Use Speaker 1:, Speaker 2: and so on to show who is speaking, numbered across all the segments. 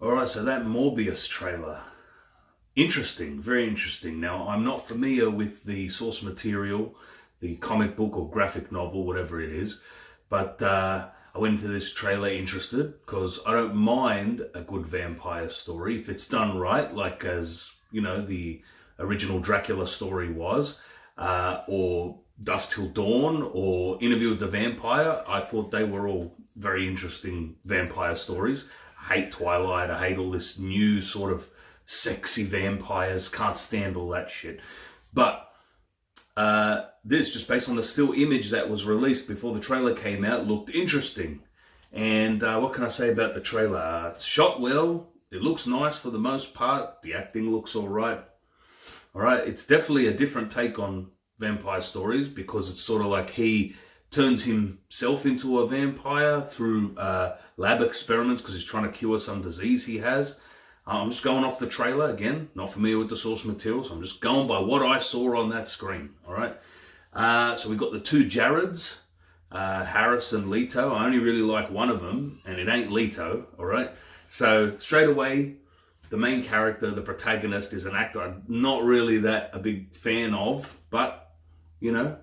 Speaker 1: Alright, so that Morbius trailer. Interesting, very interesting. Now, I'm not familiar with the source material, the comic book or graphic novel, whatever it is, but I went into this trailer interested because I don't mind a good vampire story if it's done right, like as, you know, the original Dracula story was, or Dusk Till Dawn, or Interview with the Vampire. I thought they were all very interesting vampire stories. I hate Twilight, I hate all this new sort of sexy vampires, can't stand all that shit. But this, just based on the still image that was released before the trailer came out, looked interesting. And what can I say about the trailer? It's shot well, it looks nice for the most part, the acting looks alright. Alright, it's definitely a different take on vampire stories because it's sort of like he turns himself into a vampire through lab experiments because he's trying to cure some disease he has. I'm just going off the trailer again, not familiar with the source material, so I'm just going by what I saw on that screen, all right? So we've got the two Jareds, Harris and Leto. I only really like one of them, and it ain't Leto, all right? So straight away, the main character, the protagonist, is an actor I'm not really that a big fan of, but, you know,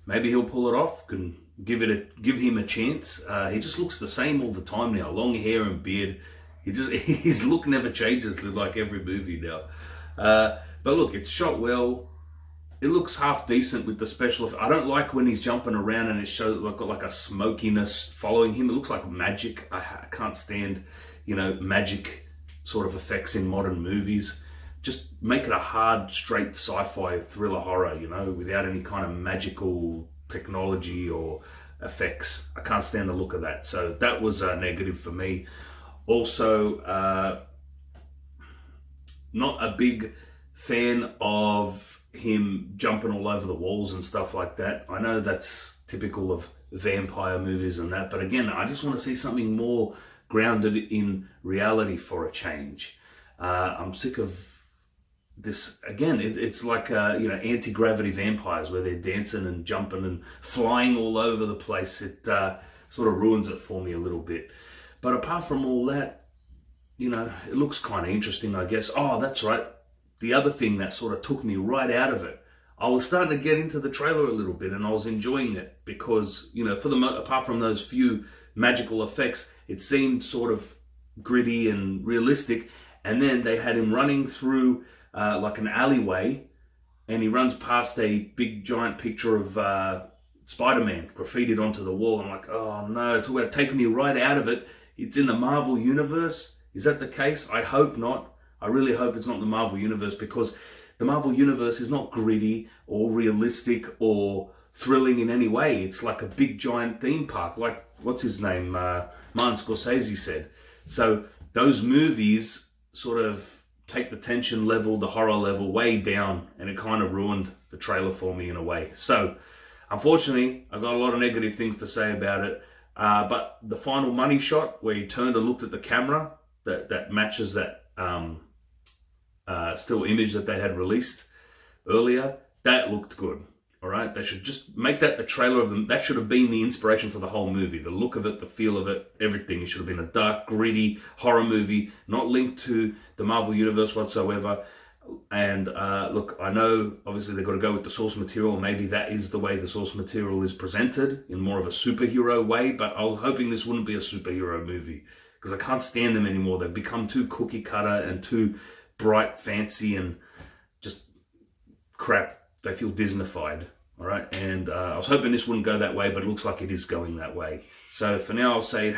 Speaker 1: maybe he'll pull it off, can give him a chance. He just looks the same all the time now, long hair and beard. His look never changes like every movie now. But look, it's shot well. It looks half decent with the special effects. I don't like when he's jumping around and it shows like a smokiness following him. It looks like magic. I can't stand, you know, magic sort of effects in modern movies. Just make it a hard, straight sci-fi thriller horror, you know, without any kind of magical technology or effects. I can't stand the look of that. So that was a negative for me. Also, not a big fan of him jumping all over the walls and stuff like that. I know that's typical of vampire movies and that, but again, I just want to see something more grounded in reality for a change. I'm sick of this. Again, it's like, you know, anti-gravity vampires where they're dancing and jumping and flying all over the place. It sort of ruins it for me a little bit. But apart from all that, you know, it looks kind of interesting, I guess. Oh, that's right. The other thing that sort of took me right out of it, I was starting to get into the trailer a little bit and I was enjoying it because, you know, apart from those few magical effects, it seemed sort of gritty and realistic. And then they had him running through like an alleyway, and he runs past a big giant picture of Spiderman graffitied onto the wall. I'm like, oh no, talk about taking me right out of it. It's in the Marvel Universe. Is that the case? I hope not. I really hope it's not the Marvel Universe, because the Marvel Universe is not gritty or realistic or thrilling in any way. It's like a big giant theme park, like, what's his name? Martin Scorsese said. So those movies sort of take the tension level, the horror level way down, and it kind of ruined the trailer for me in a way. So unfortunately, I've got a lot of negative things to say about it. But the final money shot where he turned and looked at the camera that matches that still image that they had released earlier, that looked good. All right, they should just make that the trailer of them. That should have been the inspiration for the whole movie. The look of it, the feel of it, everything. It should have been a dark, gritty horror movie, not linked to the Marvel Universe whatsoever. And look, I know obviously they've got to go with the source material. Maybe that is the way the source material is presented, in more of a superhero way. But I was hoping this wouldn't be a superhero movie, because I can't stand them anymore. They've become too cookie cutter and too bright, fancy, and just crap. They feel Disneyfied. All right, and I was hoping this wouldn't go that way, but it looks like it is going that way. So for now, I'll say it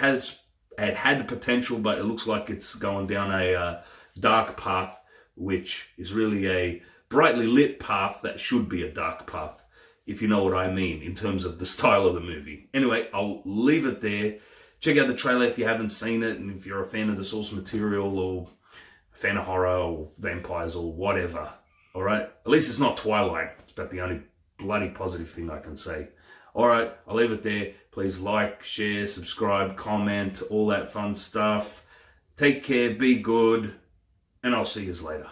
Speaker 1: had the potential, but it looks like it's going down a dark path, which is really a brightly lit path that should be a dark path, if you know what I mean, in terms of the style of the movie. Anyway, I'll leave it there. Check out the trailer if you haven't seen it, and if you're a fan of the source material or a fan of horror or vampires or whatever. All right, at least it's not Twilight. It's about the only bloody positive thing I can say. All right, I'll leave it there. Please like, share, subscribe, comment, all that fun stuff. Take care, be good, and I'll see you later.